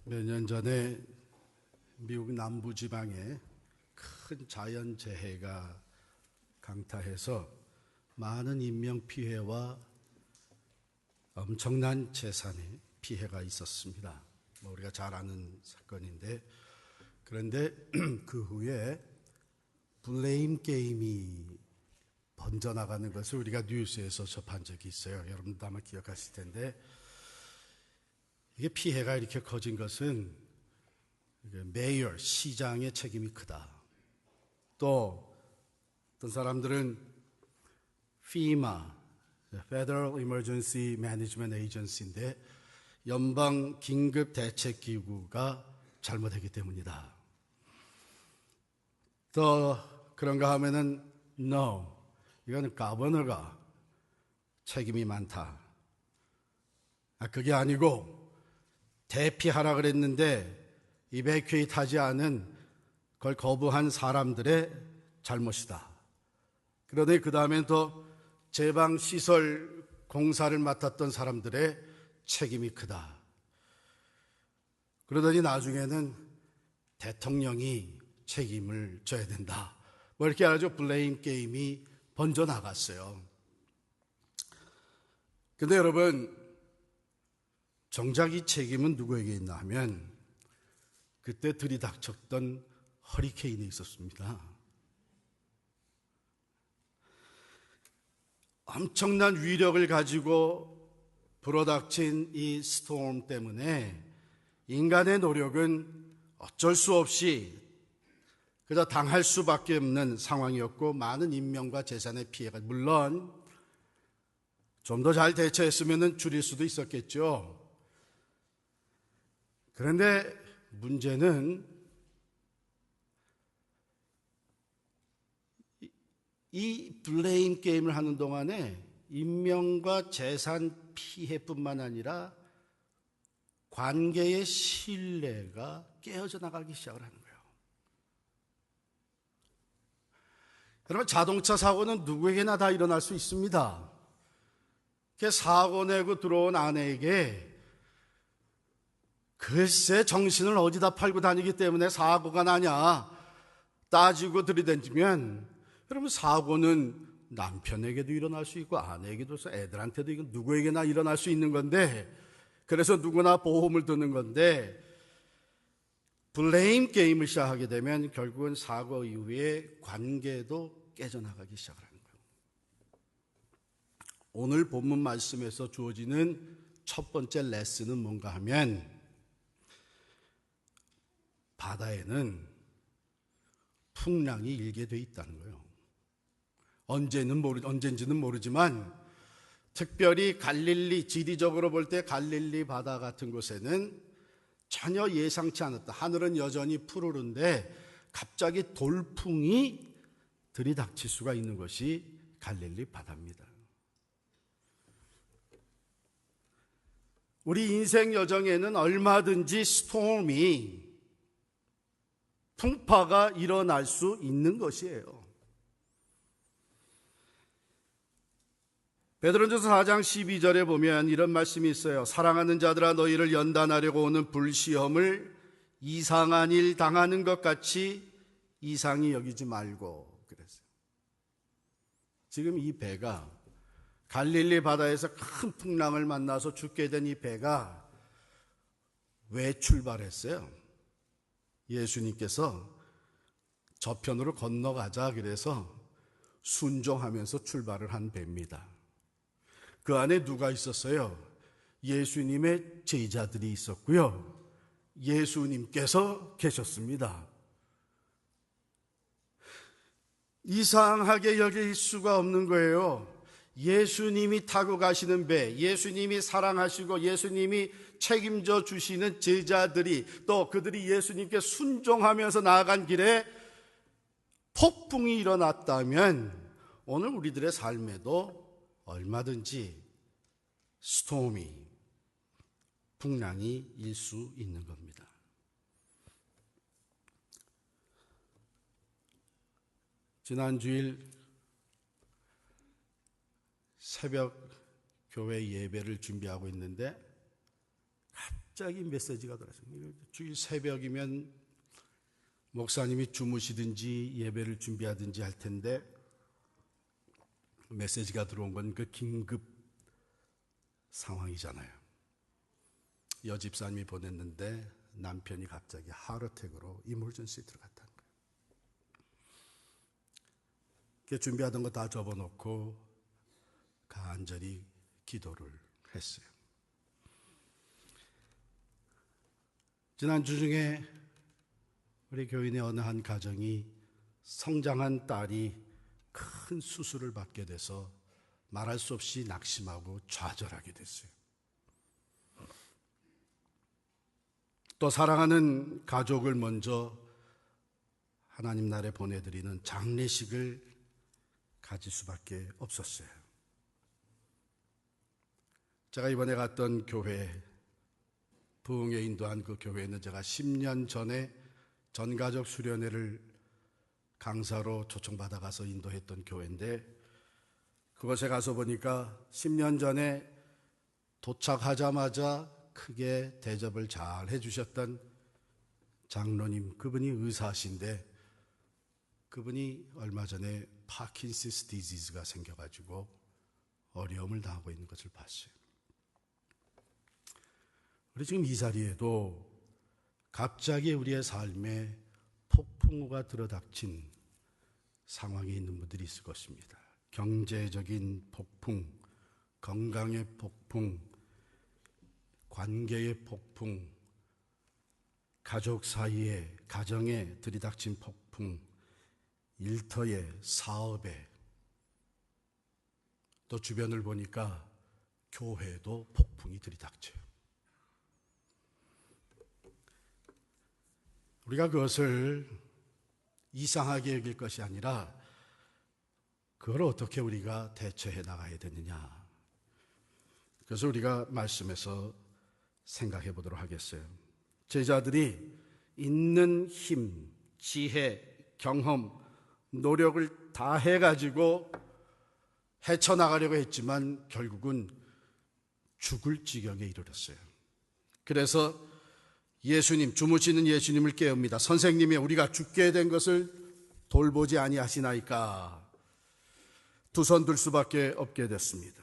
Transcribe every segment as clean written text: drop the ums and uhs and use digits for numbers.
몇 년 전에 미국 남부지방에 큰 자연재해가 강타해서 많은 인명피해와 엄청난 재산의 피해가 있었습니다. 우리가 잘 아는 사건인데, 그런데 그 후에 블레임 게임이 번져나가는 것을 우리가 뉴스에서 접한 적이 있어요. 여러분도 아마 기억하실 텐데, 이게 피해가 이렇게 커진 것은 메이어, 시장의 책임이 크다. 또 어떤 사람들은 FEMA, Federal Emergency Management Agency인데 연방 긴급 대책 기구가 잘못했기 때문이다. 또 그런가 하면은 No, 이거는 가버너가 책임이 많다. 그게 아니고 대피하라 그랬는데 이베큐에이트 하지 않은 그걸 거부한 사람들의 잘못이다. 그러더니 그 다음엔 또 제방시설 공사를 맡았던 사람들의 책임이 크다. 그러더니 나중에는 대통령이 책임을 져야 된다. 뭐 이렇게 아주 블레임 게임이 번져나갔어요. 근데 여러분, 정작 이 책임은 누구에게 있나 하면 그때 들이닥쳤던 허리케인이 있었습니다. 엄청난 위력을 가지고 불어닥친 이 스톰 때문에 인간의 노력은 어쩔 수 없이 그저 당할 수밖에 없는 상황이었고, 많은 인명과 재산의 피해가, 물론 좀 더 잘 대처했으면 줄일 수도 있었겠죠. 그런데 문제는 이 블레임 게임을 하는 동안에 인명과 재산 피해뿐만 아니라 관계의 신뢰가 깨어져 나가기 시작을 하는 거예요. 여러분, 자동차 사고는 누구에게나 다 일어날 수 있습니다. 사고 내고 들어온 아내에게 글쎄 정신을 어디다 팔고 다니기 때문에 사고가 나냐 따지고 들이댄지면, 여러분, 사고는 남편에게도 일어날 수 있고 아내에게도, 애들한테도, 이건 누구에게나 일어날 수 있는 건데, 그래서 누구나 보험을 드는 건데, 블레임 게임을 시작하게 되면 결국은 사고 이후에 관계도 깨져나가기 시작을 하는 거예요. 오늘 본문 말씀에서 주어지는 첫 번째 레슨은 뭔가 하면, 바다에는 풍랑이 일게 돼 있다는 거예요. 언젠지는 모르지만 특별히 갈릴리, 지리적으로 볼 때 갈릴리 바다 같은 곳에는 전혀 예상치 않았다. 하늘은 여전히 푸르른데 갑자기 돌풍이 들이닥칠 수가 있는 것이 갈릴리 바다입니다. 우리 인생 여정에는 얼마든지 스톰이, 풍파가 일어날 수 있는 것이에요. 베드로전서 4장 12절에 보면 이런 말씀이 있어요. 사랑하는 자들아, 너희를 연단하려고 오는 불시험을 이상한 일 당하는 것 같이 이상히 여기지 말고 그랬어요. 지금 이 배가 갈릴리 바다에서 큰 풍랑을 만나서 죽게 된 이 배가 왜 출발했어요? 예수님께서 저편으로 건너가자 그래서 순종하면서 출발을 한 배입니다. 그 안에 누가 있었어요? 예수님의 제자들이 있었고요. 예수님께서 계셨습니다. 이상하게 여길 수가 없는 거예요. 예수님이 타고 가시는 배, 예수님이 사랑하시고 예수님이 책임져 주시는 제자들이, 또 그들이 예수님께 순종하면서 나아간 길에 폭풍이 일어났다면 오늘 우리들의 삶에도 얼마든지 스톰이, 풍랑이 일 수 있는 겁니다. 지난 주일 새벽 교회 예배를 준비하고 있는데 갑자기 메시지가 들어왔어요. 주일 새벽이면 목사님이 주무시든지 예배를 준비하든지 할 텐데 메시지가 들어온 건 그 긴급 상황이잖아요. 여집사님이 보냈는데 남편이 갑자기 하르택으로 이물전시에 들어갔다는 거예요. 준비하던 거 다 접어놓고 간절히 기도를 했어요. 지난주 중에 우리 교인의 어느 한 가정이 성장한 딸이 큰 수술을 받게 돼서 말할 수 없이 낙심하고 좌절하게 됐어요. 또 사랑하는 가족을 먼저 하나님 나라에 보내드리는 장례식을 가질 수밖에 없었어요. 제가 이번에 갔던 교회, 부흥에 인도한 그 교회는 제가 10년 전에 전가족 수련회를 강사로 초청받아 가서 인도했던 교회인데, 그곳에 가서 보니까 10년 전에 도착하자마자 크게 대접을 잘 해주셨던 장로님, 그분이 의사신데 그분이 얼마 전에 파킨슨스 디지즈가 생겨가지고 어려움을 당하고 있는 것을 봤어요. 우리 지금 이 자리에도 갑자기 우리의 삶에 폭풍우가 들어닥친 상황에 있는 분들이 있을 것입니다. 경제적인 폭풍, 건강의 폭풍, 관계의 폭풍, 가족 사이에, 가정에 들이닥친 폭풍, 일터에, 사업에, 또 주변을 보니까 교회도 폭풍이 들이닥쳐요. 우리가 그것을 이상하게 여길 것이 아니라 그걸 어떻게 우리가 대처해 나가야 되느냐. 그래서 우리가 말씀에서 생각해 보도록 하겠어요. 제자들이 있는 힘, 지혜, 경험, 노력을 다 해가지고 헤쳐나가려고 했지만 결국은 죽을 지경에 이르렀어요. 그래서 예수님, 주무시는 예수님을 깨웁니다. 선생님이 우리가 죽게 된 것을 돌보지 아니하시나이까. 두 손 들 수밖에 없게 됐습니다.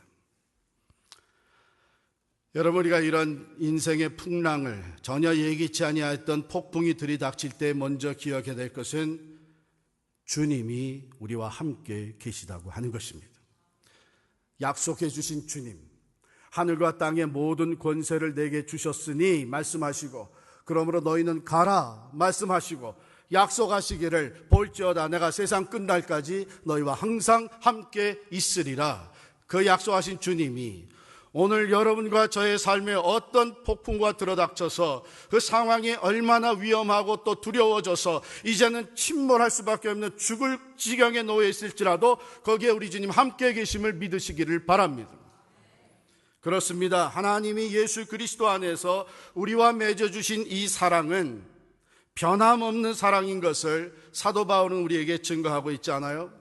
여러분, 우리가 이런 인생의 풍랑을 전혀 예기치 아니했던 폭풍이 들이닥칠 때 먼저 기억해야 될 것은 주님이 우리와 함께 계시다고 하는 것입니다. 약속해 주신 주님, 하늘과 땅의 모든 권세를 내게 주셨으니 말씀하시고, 그러므로 너희는 가라 말씀하시고 약속하시기를 볼지어다 내가 세상 끝날까지 너희와 항상 함께 있으리라. 그 약속하신 주님이 오늘 여러분과 저의 삶에 어떤 폭풍과 들어닥쳐서 그 상황이 얼마나 위험하고 또 두려워져서 이제는 침몰할 수밖에 없는 죽을 지경에 놓여 있을지라도 거기에 우리 주님 함께 계심을 믿으시기를 바랍니다. 그렇습니다. 하나님이 예수 그리스도 안에서 우리와 맺어주신 이 사랑은 변함없는 사랑인 것을 사도 바울은 우리에게 증거하고 있지 않아요?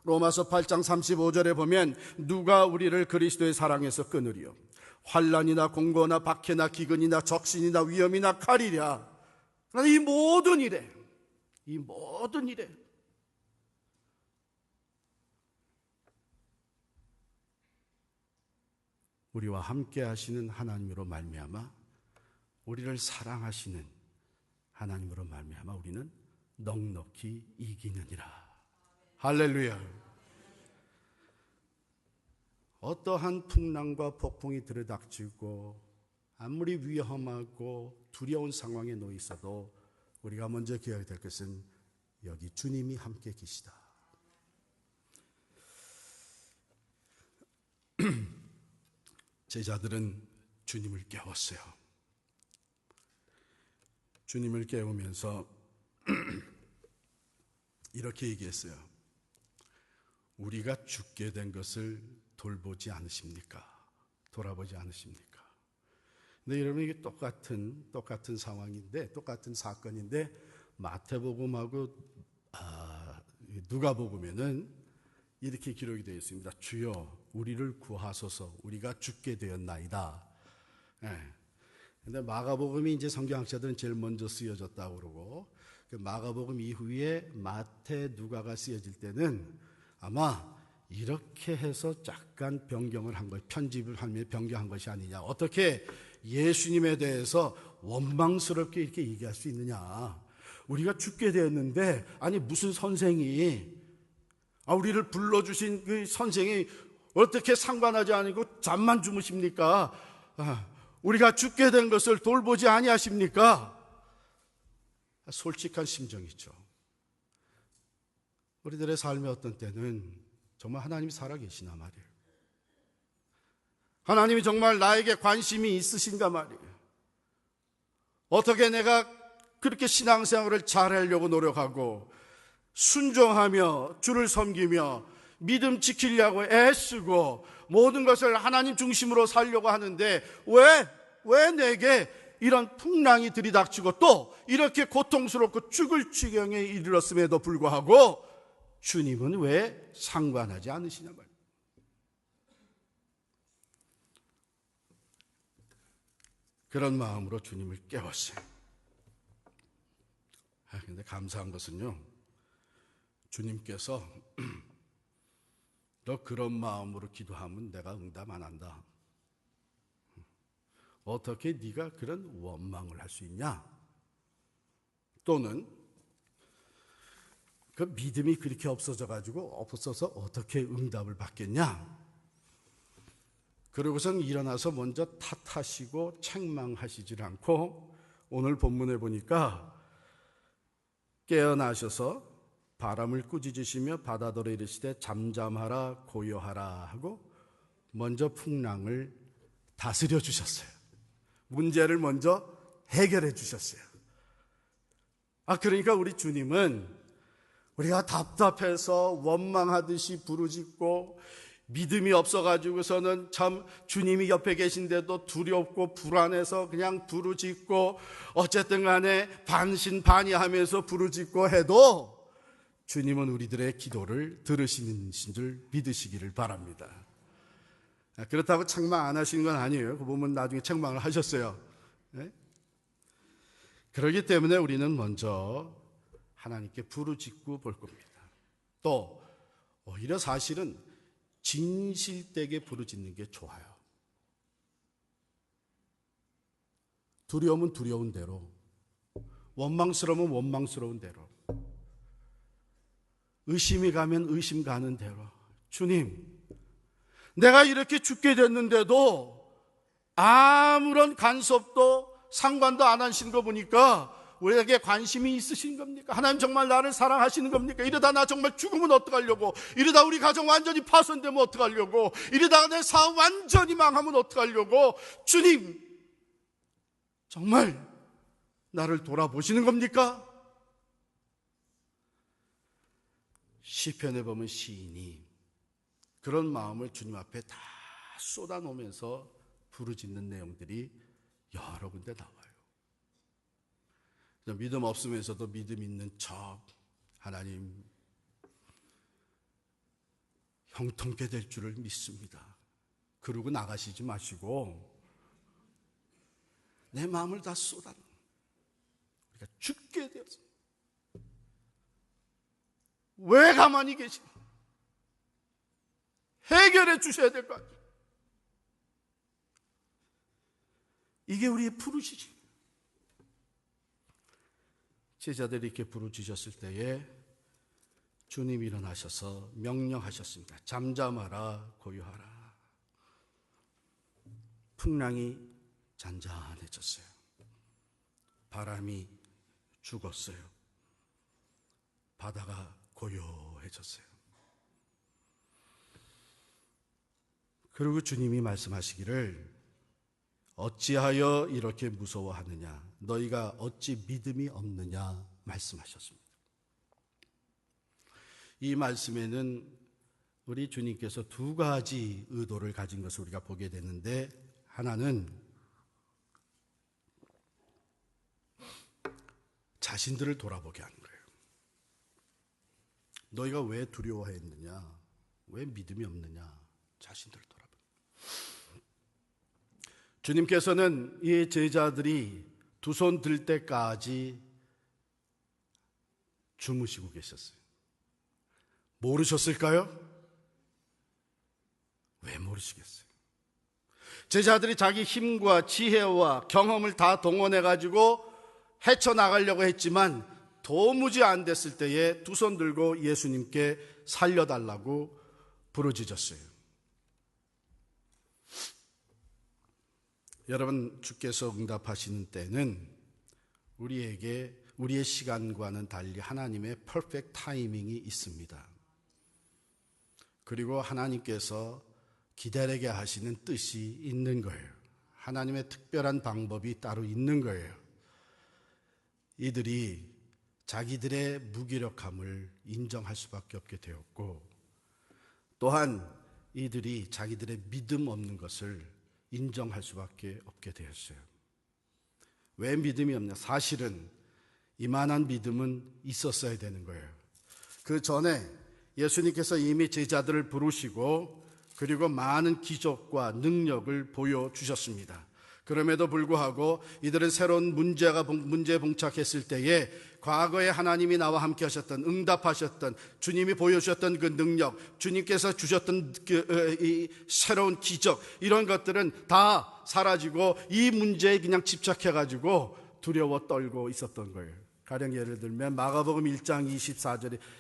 로마서 8장 35절에 보면 누가 우리를 그리스도의 사랑에서 끊으리요? 환난이나 공고나 박해나 기근이나 적신이나 위험이나 칼이랴. 이 모든 일에 우리와 함께 하시는 하나님으로 말미암아, 우리를 사랑하시는 하나님으로 말미암아 우리는 넉넉히 이기느니라. 할렐루야. 어떠한 풍랑과 폭풍이 들이닥치고 아무리 위험하고 두려운 상황에 놓여 있어도 우리가 먼저 기억해야 될 것은 여기 주님이 함께 계시다. 제자들은 주님을 깨웠어요. 주님을 깨우면서 이렇게 얘기했어요. 우리가 죽게 된 것을 돌보지 않으십니까? 돌아보지 않으십니까? 근데 여러분, 이게 똑같은 상황인데, 똑같은 사건인데 마태복음하고 누가복음에는 이렇게 기록이 되어 있습니다. 주여 우리를 구하소서, 우리가 죽게 되었나이다. 근데 마가복음이 이제 성경학자들은 제일 먼저 쓰여졌다고 그러고, 그 마가복음 이후에 마태, 누가가 쓰여질 때는 아마 이렇게 해서 약간 변경을 한 거예요. 편집을 하며 변경한 것이 아니냐. 어떻게 예수님에 대해서 원망스럽게 이렇게 얘기할 수 있느냐. 우리가 죽게 되었는데, 아니 무슨 선생이, 우리를 불러주신 그 선생이 어떻게 상관하지 않고 잠만 주무십니까? 우리가 죽게 된 것을 돌보지 아니하십니까? 솔직한 심정이죠. 우리들의 삶의 어떤 때는 정말 하나님이 살아계시나 말이에요. 하나님이 정말 나에게 관심이 있으신가 말이에요. 어떻게 내가 그렇게 신앙생활을 잘하려고 노력하고 순종하며 주를 섬기며 믿음 지키려고 애쓰고 모든 것을 하나님 중심으로 살려고 하는데 왜 내게 이런 풍랑이 들이닥치고 또 이렇게 고통스럽고 죽을 지경에 이르렀음에도 불구하고 주님은 왜 상관하지 않으시냐 말이에요. 그런 마음으로 주님을 깨웠어요. 근데 감사한 것은요, 주님께서 너 그런 마음으로 기도하면 내가 응답 안 한다. 어떻게 네가 그런 원망을 할 수 있냐? 또는 그 믿음이 그렇게 없어서 어떻게 응답을 받겠냐? 그러고선 일어나서 먼저 탓하시고 책망하시질 않고 오늘 본문에 보니까 깨어나셔서 바람을 꾸짖으시며 바다더러 이르시되 잠잠하라 고요하라 하고 먼저 풍랑을 다스려 주셨어요. 문제를 먼저 해결해 주셨어요. 그러니까 우리 주님은 우리가 답답해서 원망하듯이 부르짖고 믿음이 없어가지고서는 참 주님이 옆에 계신데도 두렵고 불안해서 그냥 부르짖고 어쨌든 간에 반신반의하면서 부르짖고 해도 주님은 우리들의 기도를 들으시는 줄 믿으시기를 바랍니다. 그렇다고 책망 안 하시는 건 아니에요. 그 보면 나중에 책망을 하셨어요. 네? 그렇기 때문에 우리는 먼저 하나님께 부르짖고 볼 겁니다. 또 오히려 사실은 진실되게 부르짖는 게 좋아요. 두려움은 두려운 대로, 원망스러우면 원망스러운 대로, 의심이 가면 의심 가는 대로, 주님, 내가 이렇게 죽게 됐는데도 아무런 간섭도 상관도 안 하시는 거 보니까 우리에게 관심이 있으신 겁니까? 하나님 정말 나를 사랑하시는 겁니까? 이러다 나 정말 죽으면 어떡하려고? 이러다 우리 가정 완전히 파손되면 어떡하려고? 이러다가 내 사업 완전히 망하면 어떡하려고? 주님, 정말 나를 돌아보시는 겁니까? 시편에 보면 시인이 그런 마음을 주님 앞에 다 쏟아놓으면서 부르짖는 내용들이 여러 군데 나와요. 믿음 없으면서도 믿음 있는 척, 하나님 형통케 될 줄을 믿습니다. 그러고 나가시지 마시고 내 마음을 다 쏟아, 우리가 죽게 되었어. 왜 가만히 계시나? 해결해 주셔야 될 거 아니에요. 이게 우리의 부르짖음. 제자들이 이렇게 부르짖었을 때에 주님이 일어나셔서 명령하셨습니다. 잠잠하라 고요하라. 풍랑이 잔잔해졌어요. 바람이 죽었어요. 바다가 고요해졌어요. 그리고 주님이 말씀하시기를 어찌하여 이렇게 무서워하느냐, 너희가 어찌 믿음이 없느냐 말씀하셨습니다. 이 말씀에는 우리 주님께서 두 가지 의도를 가진 것을 우리가 보게 되는데, 하나는 자신들을 돌아보게 하는 거예요. 너희가 왜 두려워했느냐, 왜 믿음이 없느냐, 자신들을 돌아보는 거예요. 주님께서는 이 제자들이 두 손 들 때까지 주무시고 계셨어요. 모르셨을까요? 왜 모르시겠어요? 제자들이 자기 힘과 지혜와 경험을 다 동원해가지고 헤쳐나가려고 했지만 도무지 안 됐을 때에 두 손 들고 예수님께 살려달라고 부르짖었어요. 여러분, 주께서 응답하시는 때는 우리의 시간과는 달리 하나님의 퍼펙트 타이밍이 있습니다. 그리고 하나님께서 기다리게 하시는 뜻이 있는 거예요. 하나님의 특별한 방법이 따로 있는 거예요. 이들이 자기들의 무기력함을 인정할 수밖에 없게 되었고, 또한 이들이 자기들의 믿음 없는 것을 인정할 수밖에 없게 되었어요. 왜 믿음이 없냐? 사실은 이만한 믿음은 있었어야 되는 거예요. 그 전에 예수님께서 이미 제자들을 부르시고 그리고 많은 기적과 능력을 보여주셨습니다. 그럼에도 불구하고 이들은 새로운 문제에 봉착했을 때에 과거에 하나님이 나와 함께 하셨던, 응답하셨던, 주님이 보여주셨던 그 능력, 주님께서 주셨던 이 새로운 기적, 이런 것들은 다 사라지고 이 문제에 그냥 집착해가지고 두려워 떨고 있었던 거예요. 가령 예를 들면 마가복음 1장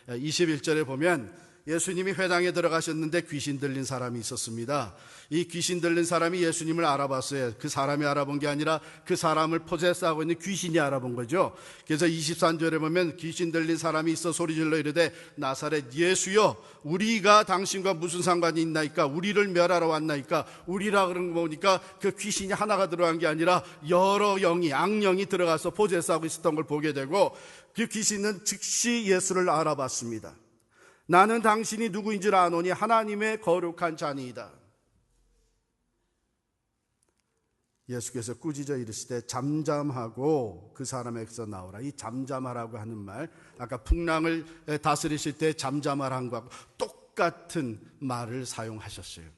21절에 보면 예수님이 회당에 들어가셨는데 귀신 들린 사람이 있었습니다. 이 귀신 들린 사람이 예수님을 알아봤어요. 그 사람이 알아본 게 아니라 그 사람을 포제스하고 있는 귀신이 알아본 거죠. 그래서 23절에 보면 귀신 들린 사람이 있어 소리질러 이르되 나사렛 예수여, 우리가 당신과 무슨 상관이 있나이까? 우리를 멸하러 왔나이까? 우리라 그런 거 보니까 그 귀신이 하나가 들어간 게 아니라 여러 영이, 악령이 들어가서 포제스하고 있었던 걸 보게 되고, 그 귀신은 즉시 예수를 알아봤습니다. 나는 당신이 누구인 줄 아노니 하나님의 거룩한 자니이다. 예수께서 꾸짖어 이르시되 잠잠하고 그 사람에게서 나오라. 이 잠잠하라고 하는 말, 아까 풍랑을 다스리실 때 잠잠하라는 것과 똑같은 말을 사용하셨어요.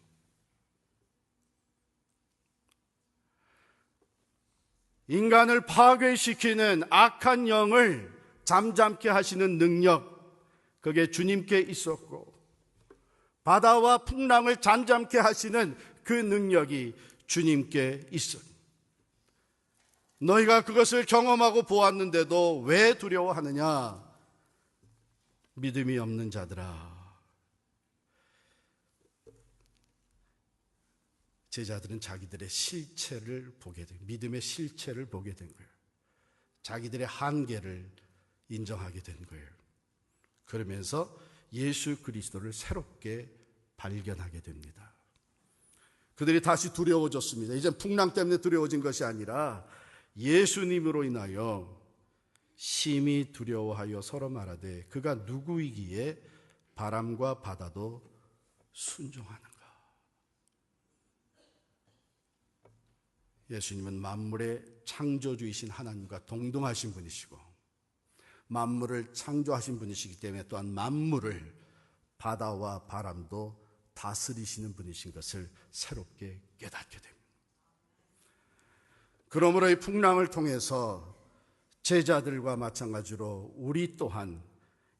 인간을 파괴시키는 악한 영을 잠잠케 하시는 능력, 그게 주님께 있었고, 바다와 풍랑을 잠잠케 하시는 그 능력이 주님께 있었고, 너희가 그것을 경험하고 보았는데도 왜 두려워하느냐? 믿음이 없는 자들아. 제자들은 자기들의 실체를 보게 된, 믿음의 실체를 보게 된 거예요. 자기들의 한계를 인정하게 된 거예요. 그러면서 예수 그리스도를 새롭게 발견하게 됩니다. 그들이 다시 두려워졌습니다. 이제 풍랑 때문에 두려워진 것이 아니라 예수님으로 인하여 심히 두려워하여 서로 말하되 그가 누구이기에 바람과 바다도 순종하는가. 예수님은 만물의 창조주이신 하나님과 동등하신 분이시고 만물을 창조하신 분이시기 때문에 또한 만물을, 바다와 바람도 다스리시는 분이신 것을 새롭게 깨닫게 됩니다. 그러므로 이 풍랑을 통해서 제자들과 마찬가지로 우리 또한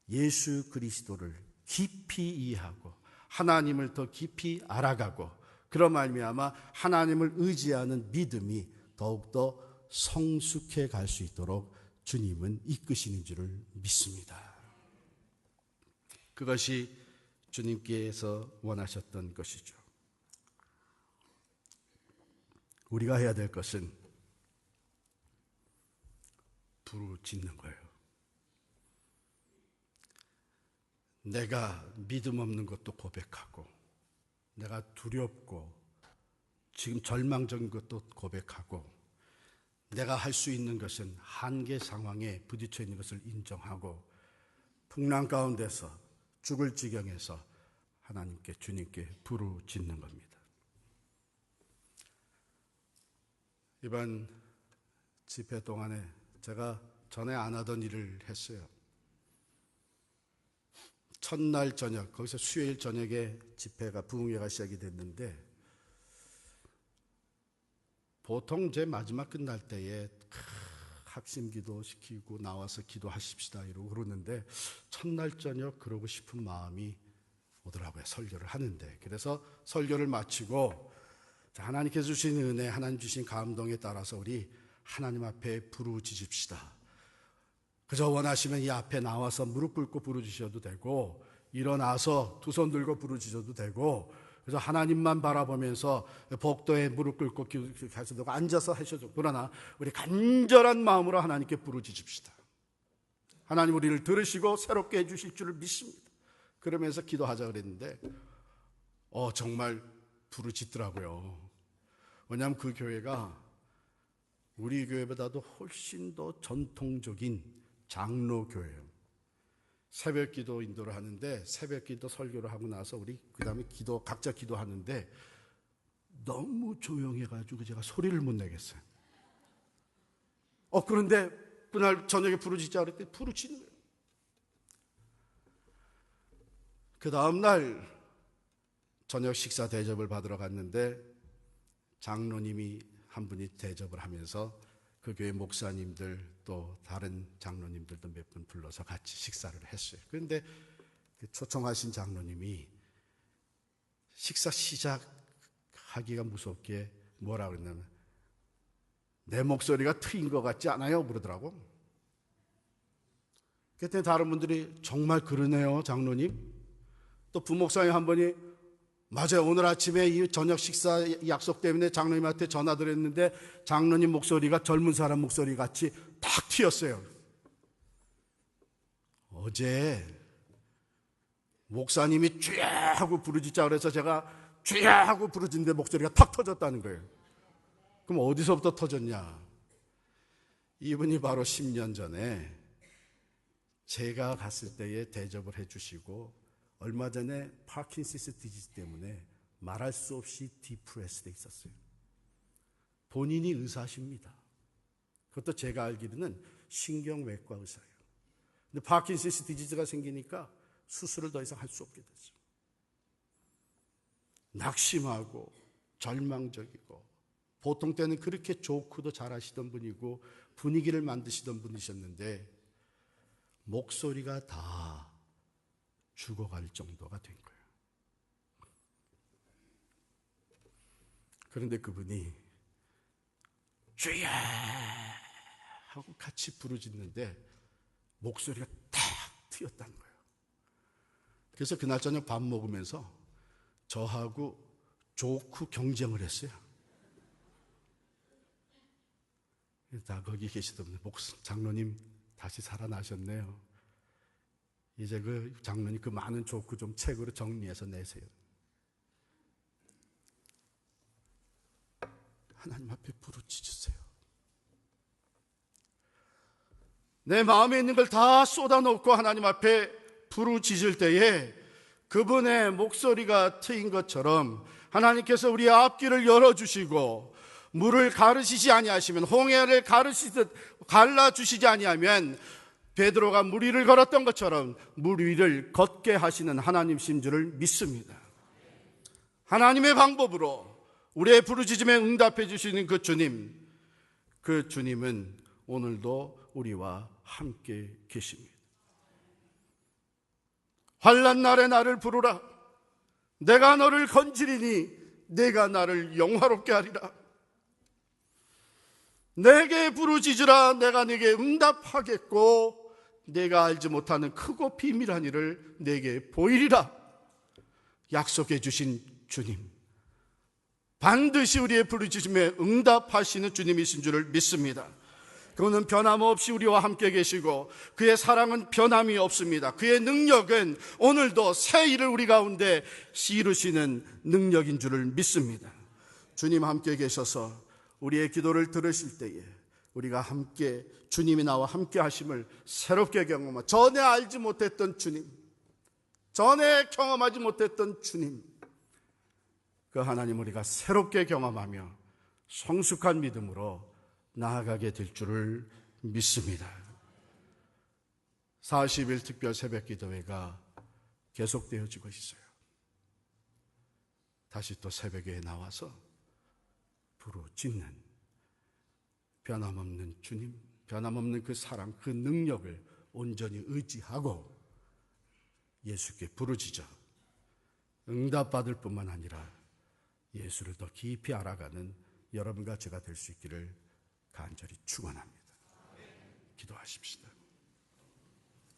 예수 그리스도를 깊이 이해하고 하나님을 더 깊이 알아가고, 그런 말미암아 하나님을 의지하는 믿음이 더욱더 성숙해 갈 수 있도록 주님은 이끄시는 줄을 믿습니다. 그것이 주님께서 원하셨던 것이죠. 우리가 해야 될 것은 부르짖는 거예요. 내가 믿음 없는 것도 고백하고, 내가 두렵고 지금 절망적인 것도 고백하고, 내가 할 수 있는 것은 한계 상황에 부딪혀 있는 것을 인정하고, 풍랑 가운데서 죽을 지경에서 하나님께, 주님께 부르짖는 겁니다. 이번 집회 동안에 제가 전에 안 하던 일을 했어요. 첫날 저녁, 거기서 수요일 저녁에 집회가, 부흥회가 시작이 됐는데 보통 제 마지막 끝날 때에 합심 기도 시키고 나와서 기도하십시다 이러고 그러는데 첫날 저녁 그러고 싶은 마음이 오더라고요. 설교를 하는데. 그래서 설교를 마치고 하나님께서 주신 은혜, 하나님 주신 감동에 따라서 우리 하나님 앞에 부르짖읍시다. 그저 원하시면 이 앞에 나와서 무릎 꿇고 부르짖으셔도 되고 일어나서 두 손 들고 부르짖어도 되고 그래서 하나님만 바라보면서 복도에 무릎 꿇고 하셔도 되고 앉아서 하셔도 되고 그러나 우리 간절한 마음으로 하나님께 부르짖읍시다. 하나님 우리를 들으시고 새롭게 해주실 줄을 믿습니다. 그러면서 기도하자 그랬는데 정말 부르짖더라고요. 왜냐하면 그 교회가 우리 교회보다도 훨씬 더 전통적인 장로 교회예요. 새벽 기도 인도를 하는데 새벽 기도 설교를 하고 나서 우리 그 다음에 각자 기도하는데 너무 조용해가지고 제가 소리를 못 내겠어요. 그런데 그날 저녁에 부르짖자 그랬더니 부르짖는 거예요. 그 다음날 저녁 식사 대접을 받으러 갔는데 장로님이 한 분이 대접을 하면서 그 교회 목사님들 또 다른 장로님들도 몇 분 불러서 같이 식사를 했어요. 그런데 초청하신 장로님이 식사 시작하기가 무섭게 뭐라 그랬냐면 내 목소리가 트인 것 같지 않아요? 그러더라고. 그때 다른 분들이 정말 그러네요 장로님. 또 부목사님 한 분이 맞아요. 오늘 아침에 이 저녁 식사 약속 때문에 장로님한테 전화드렸는데 장로님 목소리가 젊은 사람 목소리 같이 탁 튀었어요. 어제 목사님이 쥐야 하고 부르짖자 그래서 제가 쥐야 하고 부르짖는데 목소리가 탁 터졌다는 거예요. 그럼 어디서부터 터졌냐? 이분이 바로 10년 전에 제가 갔을 때에 대접을 해주시고 얼마 전에 파킨슨스 디지즈 때문에 말할 수 없이 디프레스돼 있었어요. 본인이 의사십니다. 그것도 제가 알기로는 신경외과 의사예요. 근데 파킨슨스 디지즈가 생기니까 수술을 더 이상 할 수 없게 됐어요. 낙심하고 절망적이고 보통 때는 그렇게 조크도 잘하시던 분이고 분위기를 만드시던 분이셨는데 목소리가 다 죽어갈 정도가 된 거예요. 그런데 그분이 주야 하고 같이 부르짖는데 목소리가 탁 튀었다는 거예요. 그래서 그날 저녁 밥 먹으면서 저하고 조크 경쟁을 했어요. 다 거기 계시던 분, 장로님 다시 살아나셨네요. 이제 그 장로님 그 많은 조크 좀 책으로 정리해서 내세요. 하나님 앞에 부르짖으세요. 내 마음에 있는 걸 다 쏟아놓고 하나님 앞에 부르짖을 때에 그분의 목소리가 트인 것처럼 하나님께서 우리의 앞길을 열어주시고 물을 가르시지 아니하시면 홍해를 가르시듯 갈라주시지 아니하면 베드로가 물 위를 걸었던 것처럼 물 위를 걷게 하시는 하나님이신 줄을 믿습니다. 하나님의 방법으로 우리의 부르짖음에 응답해 주시는 그 주님은 오늘도 우리와 함께 계십니다. 환난 날에 나를 부르라. 내가 너를 건지리니 내가 나를 영화롭게 하리라. 내게 부르짖으라. 내가 네게 응답하겠고 내가 알지 못하는 크고 비밀한 일을 내게 보이리라. 약속해 주신 주님, 반드시 우리의 부르짖음에 응답하시는 주님이신 줄을 믿습니다. 그분은 변함없이 우리와 함께 계시고 그의 사랑은 변함이 없습니다. 그의 능력은 오늘도 새 일을 우리 가운데 이루시는 능력인 줄을 믿습니다. 주님 함께 계셔서 우리의 기도를 들으실 때에 우리가 함께 주님이 나와 함께 하심을 새롭게 경험하고 전에 알지 못했던 주님, 전에 경험하지 못했던 주님, 그 하나님 우리가 새롭게 경험하며 성숙한 믿음으로 나아가게 될 줄을 믿습니다. 40일 특별 새벽 기도회가 계속되어지고 있어요. 다시 또 새벽에 나와서 부르짖는 변함없는 주님, 변함없는 그 사랑, 그 능력을 온전히 의지하고 예수께 부르짖어 응답받을 뿐만 아니라 예수를 더 깊이 알아가는 여러분과 제가 될 수 있기를 간절히 축원합니다. 기도하십시다.